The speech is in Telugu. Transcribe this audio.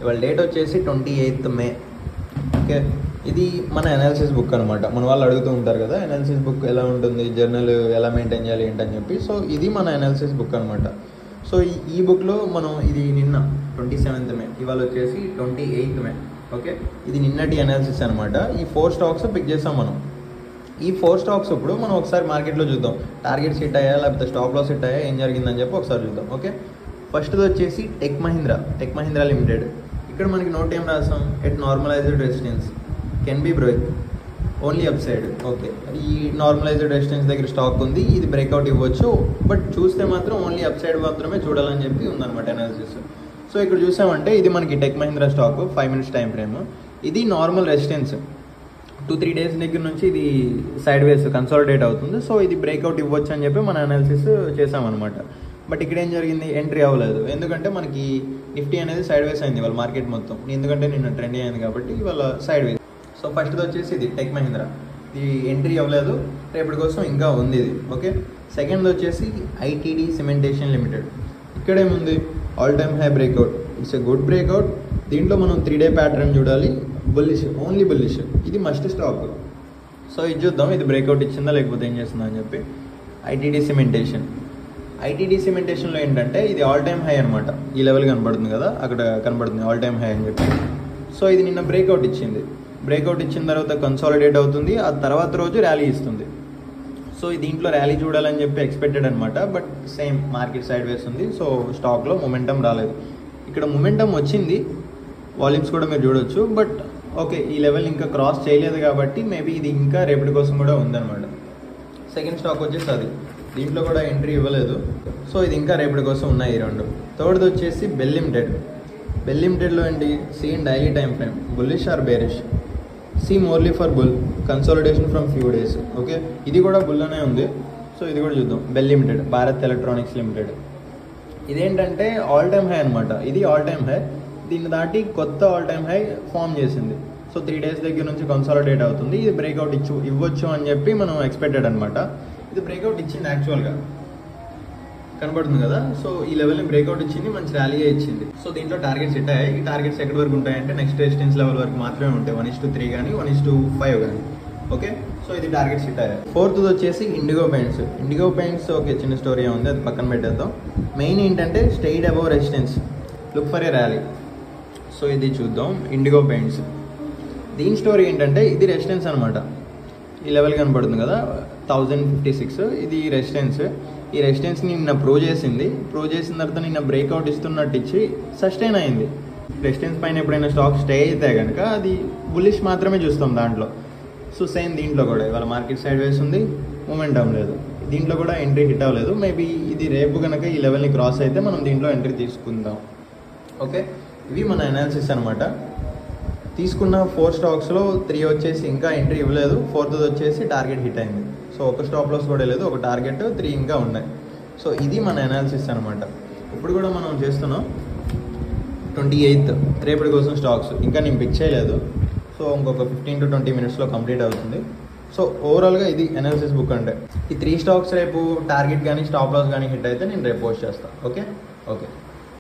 ఇవాళ డేట్ వచ్చేసి 28th May. ఓకే, ఇది మన అనాలిసిస్ బుక్ అనమాట. మన వాళ్ళు అడుగుతూ ఉంటారు కదా అనాలిసిస్ బుక్ ఎలా ఉంటుంది, జర్నల్ ఎలా మెయింటైన్ చేయాలి ఏంటని చెప్పి. సో ఇది మన అనాలిసిస్ బుక్ అనమాట. సో ఈ బుక్లో మనం ఇది నిన్న 27th May, ఇవాళ వచ్చేసి 28th May. ఓకే, ఇది నిన్నటి అనాలిసిస్ అనమాట. ఈ 4 స్టాక్స్ పిక్ చేసాం మనం. ఈ 4 స్టాక్స్ ఇప్పుడు మనం ఒకసారి మార్కెట్లో చూద్దాం, టార్గెట్స్ హిట్ అయ్యా లేకపోతే స్టాప్ లాస్ హిట్ అయ్యా, ఏం జరిగిందని చెప్పి ఒకసారి చూద్దాం. ఓకే, ఫస్ట్ది వచ్చేసి టెక్ మహీంద్రా లిమిటెడ్. ఇక్కడ మనకి నోట్ ఏం రాసాం, at normalised resistance can be break only up side. Okay, ఈ నార్మలైజ్డ్ రెసిస్టెన్స్ దగ్గర స్టాక్ ఉంది, ఇది బ్రేక్అవుట్ ఇవ్వచ్చు, బట్ చూస్తే మాత్రం ఓన్లీ అప్ సైడ్ మాత్రమే చూడాలని చెప్పి ఉందన్నమాట అనాలిసిస్. సో ఇక్కడ చూసామంటే ఇది మనకి tech Mahindra stock 5 minutes time frame. ఇది నార్మల్ రెసిస్టెన్స్ 2-3 days దగ్గర నుంచి ఇది సైడ్ వేస్ కన్సాలిడేట్ అవుతుంది. సో ఇది బ్రేక్అవుట్ ఇవ్వచ్చు అని చెప్పి మన అనాలిసిస్ చేసామన్నమాట. బట్ ఇక్కడ ఏం జరిగింది, ఎంట్రీ అవ్వలేదు. ఎందుకంటే మనకి నిఫ్టీ అనేది సైడ్ వేస్ అయింది వాళ్ళ మార్కెట్ మొత్తం, ఎందుకంటే నిన్న ట్రెండ్ అయింది కాబట్టి వాళ్ళ సైడ్ వేస్. సో ఫస్ట్ది వచ్చేసి ఇది టెక్ మహీంద్రా, ఇది ఎంట్రీ అవ్వలేదు, రేపటి కోసం ఇంకా ఉంది ఇది. ఓకే, సెకండ్ది వచ్చేసి ఐటీడీ సిమెంటేషన్ లిమిటెడ్. ఇక్కడేముంది, all time high breakout, it's a good breakout. దీంట్లో మనం 3-day ప్యాటర్న్ చూడాలి, బుల్లిష్, ఓన్లీ బుల్లిష్, ఇది మస్ట్ స్టాక్. సో ఇది చూద్దాం, ఇది బ్రేక్అవుట్ ఇచ్చిందా లేకపోతే ఏం చేస్తుందా అని చెప్పి. ఐటీడీ సిమెంటేషన్లో ఏంటంటే ఇది ఆల్ టైమ్ హై అనమాట. ఈ లెవెల్ కనబడుతుంది కదా, అక్కడ కనబడుతుంది ఆల్ టైమ్ హై అని చెప్పి. సో ఇది నిన్న బ్రేక్అవుట్ ఇచ్చిన తర్వాత కన్సాలిడేట్ అవుతుంది, ఆ తర్వాత రోజు ర్యాలీ ఇస్తుంది. సో దీంట్లో ర్యాలీ చూడాలని చెప్పి ఎక్స్పెక్టెడ్ అనమాట, బట్ సేమ్ మార్కెట్ సైడ్ వేస్ ఉంది. సో స్టాక్లో మొమెంటం రాలేదు. ఇక్కడ మొమెంటం వచ్చింది, వాల్యూమ్స్ కూడా మీరు చూడొచ్చు, బట్ ఓకే ఈ లెవెల్ ఇంకా క్రాస్ చేయలేదు కాబట్టి మేబీ ఇది ఇంకా రేపటి కోసం కూడా ఉందన్నమాట. సెకండ్ స్టాక్ వచ్చేసి అది, దీంట్లో కూడా ఎంట్రీ ఇవ్వలేదు. సో ఇది ఇంకా రేపటి కోసం ఉన్నాయి ఈ రెండు. థర్డ్ది వచ్చేసి బెల్ లిమిటెడ్లో ఏంటి, see in daily time frame bullish or bearish, see merely for bull, consolidation from few days. Okay, ఇది కూడా బుల్ అనే ఉంది. సో ఇది కూడా చూద్దాం. BEL limited, Bharat electronics limited, ఇదేంటంటే ఆల్ టైమ్ హై అనమాట. ఇది ఆల్ టైమ్ హై, దీన్ని దాటి కొత్త ఆల్ టైమ్ హై ఫామ్ చేసింది. సో 3 days దగ్గర నుంచి కన్సాలిడేట్ అవుతుంది, ఇది బ్రేక్అవుట్ ఇవ్వచ్చు అని చెప్పి మనం ఎక్స్పెక్టెడ్ అనమాట. ఇది బ్రేక్అవుట్ ఇచ్చింది, యాక్చువల్గా కనబడుతుంది కదా. సో ఈ లెవెల్ని బ్రేక్అవుట్ ఇచ్చింది, మంచి ర్యాలీయే ఇచ్చింది. సో దీంట్లో టార్గెట్స్ హిట్ అయ్యాయి. ఈ టార్గెట్స్ ఎక్కడి వరకు ఉంటాయంటే నెక్స్ట్ రెసిస్టెన్స్ లెవెల్ వరకు మాత్రమే ఉంటాయి, 1:3 కానీ 1:5 కానీ. ఓకే, సో ఇది టార్గెట్స్ హిట్ అయ్యాయి. ఫోర్త్ది వచ్చేసి ఇండిగో పెయింట్స్. ఓకే, చిన్న స్టోరీ ఉంది, అది పక్కన పెట్టేద్దాం. మెయిన్ ఏంటంటే stayed above resistance, look for a rally. So ఇది చూద్దాం, ఇండిగో పెయింట్స్. దీని స్టోరీ ఏంటంటే ఇది రెసిస్టెన్స్ అనమాట. ఈ లెవెల్ కనబడుతుంది కదా 1056, ఇది రెసిస్టెన్స్. ఈ రెసిస్టెన్స్ని నిన్న ప్రూవ్ చేసిన తర్వాత నిన్న బ్రేక్అవుట్ ఇస్తున్నట్టు ఇచ్చి సస్టైన్ అయింది. రెసిస్టెన్స్ పైన ఎప్పుడైనా స్టాక్ స్టే అయితే కనుక అది బుల్లిష్ మాత్రమే చూస్తాం దాంట్లో. సో సేమ్ దీంట్లో కూడా ఇవాళ మార్కెట్ సైడ్ వేస్ ఉంది, మూమెంటం లేదు, దీంట్లో కూడా ఎంట్రీ హిట్ అవ్వలేదు. మేబీ ఇది రేపు కనుక ఈ లెవెల్ని క్రాస్ అయితే మనం దీంట్లో ఎంట్రీ తీసుకుందాం. ఓకే, ఇవి మన అనాలిసిస్ అనమాట. తీసుకున్న 4 స్టాక్స్లో 3 వచ్చేసి ఇంకా ఎంట్రీ ఇవ్వలేదు, 4th వచ్చేసి టార్గెట్ హిట్ అయింది. సో ఒక స్టాప్ లాస్ కూడా లేదు, ఒక టార్గెట్, 3 ఇంకా ఉన్నాయి. సో ఇది మన అనాలిసిస్ అనమాట. ఇప్పుడు కూడా మనం చేస్తున్నాం 28th, రేపటి కోసం స్టాక్స్ ఇంకా నేను పిక్ చేయలేదు. సో ఇంకొక 15 to 20 minutesలో కంప్లీట్ అవుతుంది. సో ఓవరాల్గా ఇది అనాలిసిస్ బుక్ అంటే. ఈ 3 స్టాక్స్ రేపు టార్గెట్ కానీ స్టాప్ లాస్ కానీ హిట్ అయితే నేను రేపు పోస్ట్ చేస్తాను. ఓకే.